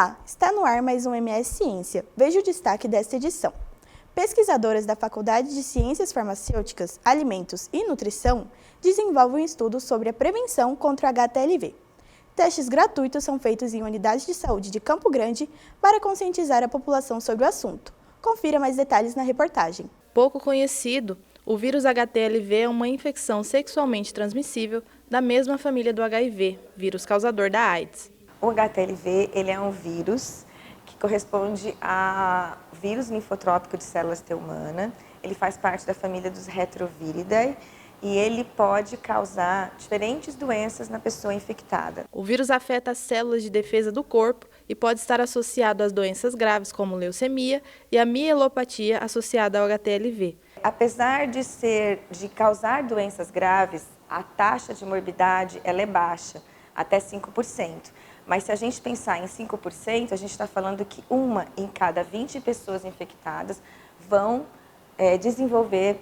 Olá, está no ar mais um MS Ciência. Veja o destaque desta edição. Pesquisadoras da Faculdade de Ciências Farmacêuticas, Alimentos e Nutrição desenvolvem um estudo sobre a prevenção contra o HTLV. Testes gratuitos são feitos em unidades de saúde de Campo Grande para conscientizar a população sobre o assunto. Confira mais detalhes na reportagem. Pouco conhecido, o vírus HTLV é uma infecção sexualmente transmissível da mesma família do HIV, vírus causador da AIDS. O HTLV ele é um vírus que corresponde a vírus linfotrópico de células T humana. Ele faz parte da família dos Retroviridae e ele pode causar diferentes doenças na pessoa infectada. O vírus afeta as células de defesa do corpo e pode estar associado às doenças graves como leucemia e a mielopatia associada ao HTLV. Apesar de causar doenças graves, a taxa de morbidade ela é baixa, até 5%. Mas se a gente pensar em 5%, a gente está falando que 1 em cada 20 pessoas infectadas vão desenvolver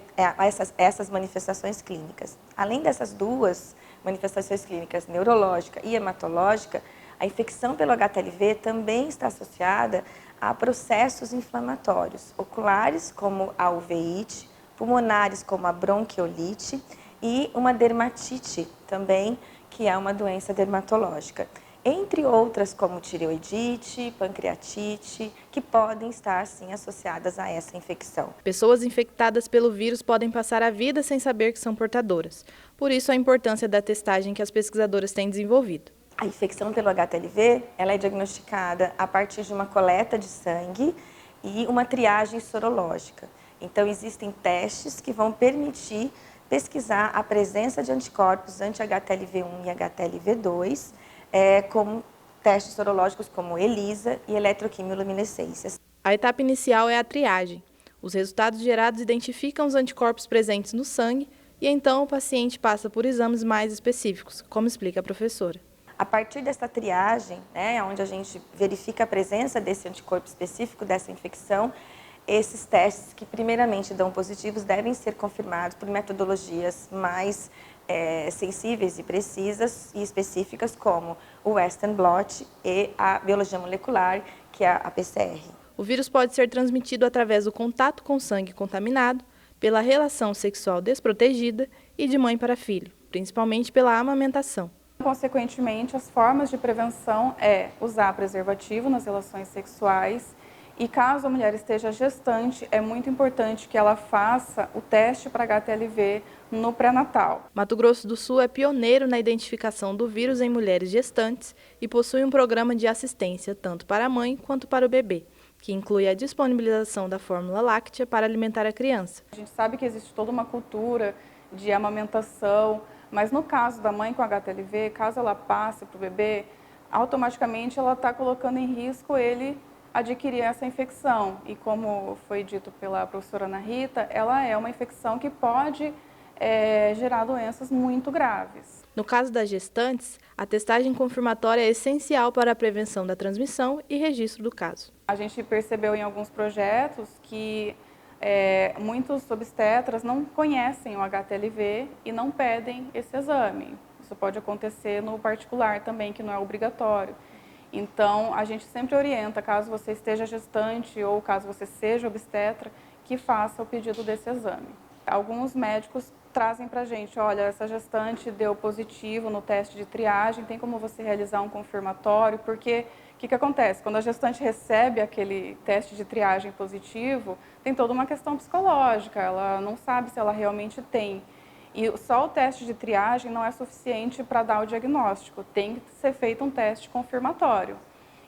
essas manifestações clínicas. Além dessas duas manifestações clínicas, neurológica e hematológica, a infecção pelo HTLV também está associada a processos inflamatórios, oculares, como a uveíte, pulmonares, como a bronquiolite, e uma dermatite também, que é uma doença dermatológica. Entre outras, como tireoidite, pancreatite, que podem estar, sim, associadas a essa infecção. Pessoas infectadas pelo vírus podem passar a vida sem saber que são portadoras. Por isso, a importância da testagem que as pesquisadoras têm desenvolvido. A infecção pelo HTLV ela é diagnosticada a partir de uma coleta de sangue e uma triagem sorológica. Então, existem testes que vão permitir pesquisar a presença de anticorpos anti-HTLV1 e HTLV2, como testes sorológicos como ELISA e eletroquimioluminescência. A etapa inicial é a triagem. Os resultados gerados identificam os anticorpos presentes no sangue e então o paciente passa por exames mais específicos, como explica a professora. A partir dessa triagem, onde a gente verifica a presença desse anticorpo específico dessa infecção, esses testes que primeiramente dão positivos devem ser confirmados por metodologias mais sensíveis e precisas e específicas, como o Western blot e a biologia molecular, que é a PCR. O vírus pode ser transmitido através do contato com sangue contaminado, pela relação sexual desprotegida e de mãe para filho, principalmente pela amamentação. Consequentemente, as formas de prevenção é usar preservativo nas relações sexuais e caso a mulher esteja gestante, é muito importante que ela faça o teste para HTLV no pré-natal. Mato Grosso do Sul é pioneiro na identificação do vírus em mulheres gestantes e possui um programa de assistência tanto para a mãe quanto para o bebê, que inclui a disponibilização da fórmula láctea para alimentar a criança. A gente sabe que existe toda uma cultura de amamentação, mas no caso da mãe com HTLV, caso ela passe para o bebê, automaticamente ela está colocando em risco ele adquirir essa infecção. E como foi dito pela professora Ana Rita, ela é uma infecção que pode gerar doenças muito graves. No caso das gestantes, a testagem confirmatória é essencial para a prevenção da transmissão e registro do caso. A gente percebeu em alguns projetos que muitos obstetras não conhecem o HTLV e não pedem esse exame. Isso pode acontecer no particular também, que não é obrigatório. Então, a gente sempre orienta, caso você esteja gestante ou caso você seja obstetra, que faça o pedido desse exame. Alguns médicos trazem para a gente, olha, essa gestante deu positivo no teste de triagem, tem como você realizar um confirmatório, porque o que acontece? Quando a gestante recebe aquele teste de triagem positivo, tem toda uma questão psicológica, ela não sabe se ela realmente tem. E só o teste de triagem não é suficiente para dar o diagnóstico, tem que ser feito um teste confirmatório.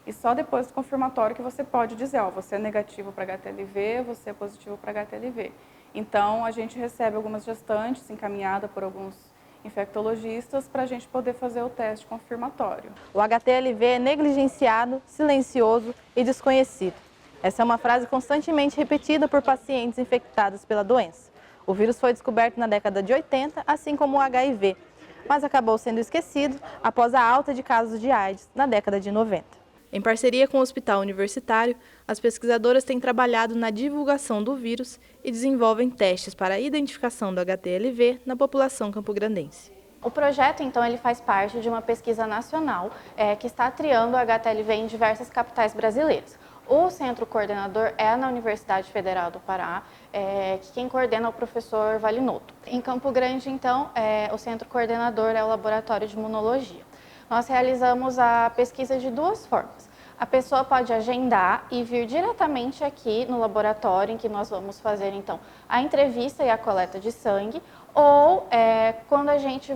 E só depois do confirmatório que você pode dizer, ó, você é negativo para HTLV, você é positivo para HTLV. Então, a gente recebe algumas gestantes encaminhadas por alguns infectologistas para a gente poder fazer o teste confirmatório. O HTLV é negligenciado, silencioso e desconhecido. Essa é uma frase constantemente repetida por pacientes infectados pela doença. O vírus foi descoberto na década de 80, assim como o HIV, mas acabou sendo esquecido após a alta de casos de AIDS na década de 90. Em parceria com o Hospital Universitário, as pesquisadoras têm trabalhado na divulgação do vírus e desenvolvem testes para a identificação do HTLV na população campograndense. O projeto, então, ele faz parte de uma pesquisa nacional que está triando o HTLV em diversas capitais brasileiras. O centro coordenador é na Universidade Federal do Pará, que quem coordena é o professor Valinoto. Em Campo Grande, então, o centro coordenador é o Laboratório de Imunologia. Nós realizamos a pesquisa de duas formas. A pessoa pode agendar e vir diretamente aqui no laboratório, em que nós vamos fazer, então, a entrevista e a coleta de sangue, ou quando a gente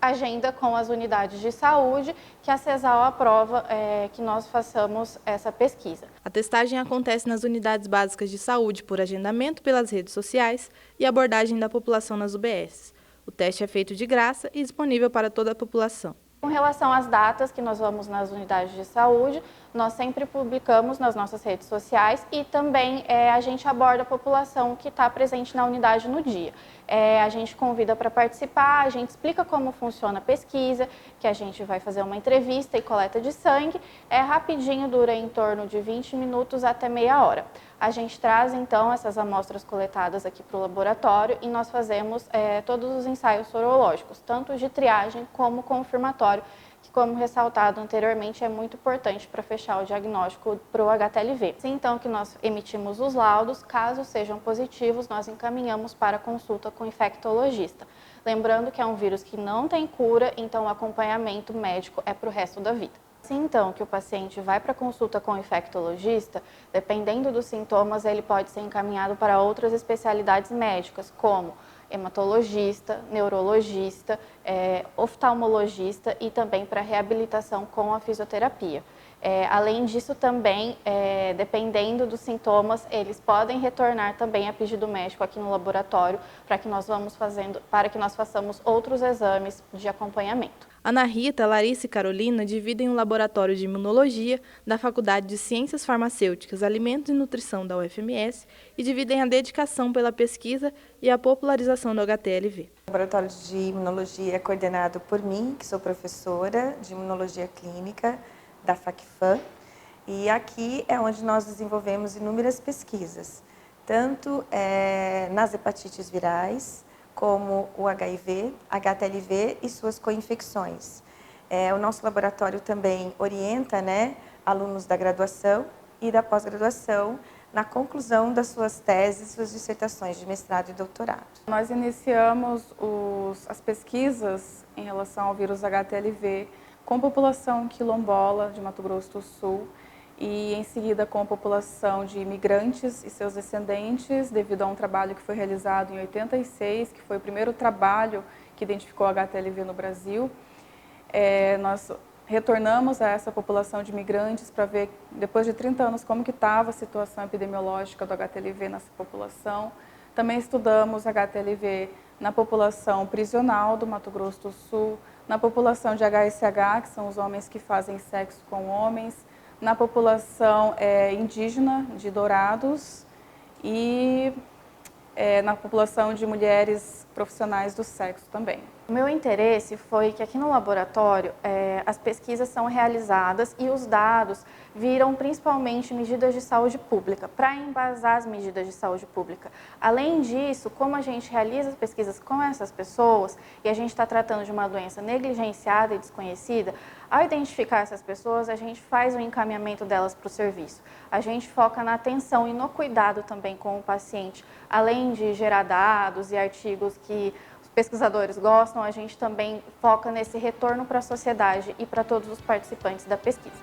agenda com as unidades de saúde, que a CESAL aprova que nós façamos essa pesquisa. A testagem acontece nas unidades básicas de saúde por agendamento pelas redes sociais e abordagem da população nas UBSs. O teste é feito de graça e disponível para toda a população. Com relação às datas que nós vamos nas unidades de saúde, nós sempre publicamos nas nossas redes sociais e também a gente aborda a população que está presente na unidade no dia. A gente convida para participar, a gente explica como funciona a pesquisa, que a gente vai fazer uma entrevista e coleta de sangue. Rapidinho, dura em torno de 20 minutos até meia hora. A gente traz, então, essas amostras coletadas aqui para o laboratório e nós fazemos todos os ensaios sorológicos, tanto de triagem como confirmatório, que, como ressaltado anteriormente, é muito importante para fechar o diagnóstico para o HTLV. Assim, então, que nós emitimos os laudos, caso sejam positivos, nós encaminhamos para consulta com o infectologista. Lembrando que é um vírus que não tem cura, então o acompanhamento médico é para o resto da vida. Assim, então, que o paciente vai para consulta com o infectologista, dependendo dos sintomas, ele pode ser encaminhado para outras especialidades médicas, como hematologista, neurologista, oftalmologista e também para reabilitação com a fisioterapia. Além disso, também, dependendo dos sintomas, eles podem retornar também a pedido médico aqui no laboratório para que nós façamos outros exames de acompanhamento. Ana Rita, Larissa e Carolina dividem o Laboratório de Imunologia da Faculdade de Ciências Farmacêuticas, Alimentos e Nutrição da UFMS e dividem a dedicação pela pesquisa e a popularização do HTLV. O Laboratório de Imunologia é coordenado por mim, que sou professora de Imunologia Clínica da FACFAM, e aqui é onde nós desenvolvemos inúmeras pesquisas, tanto nas hepatites virais, como o HIV, HTLV e suas coinfecções. O nosso laboratório também orienta, alunos da graduação e da pós-graduação na conclusão das suas teses, suas dissertações de mestrado e doutorado. Nós iniciamos as pesquisas em relação ao vírus HTLV com a população quilombola de Mato Grosso do Sul e em seguida com a população de imigrantes e seus descendentes, devido a um trabalho que foi realizado em 86, que foi o primeiro trabalho que identificou o HTLV no Brasil. Nós retornamos a essa população de imigrantes para ver, depois de 30 anos, como que estava a situação epidemiológica do HTLV nessa população. Também estudamos HTLV na população prisional do Mato Grosso do Sul, na população de HSH, que são os homens que fazem sexo com homens, na população indígena de Dourados e na população de mulheres profissionais do sexo também. O meu interesse foi que aqui no laboratório as pesquisas são realizadas e os dados viram principalmente medidas de saúde pública, para embasar as medidas de saúde pública. Além disso, como a gente realiza as pesquisas com essas pessoas e a gente está tratando de uma doença negligenciada e desconhecida, ao identificar essas pessoas, a gente faz o encaminhamento delas para o serviço. A gente foca na atenção e no cuidado também com o paciente, além de gerar dados e artigos que pesquisadores gostam, a gente também foca nesse retorno para a sociedade e para todos os participantes da pesquisa.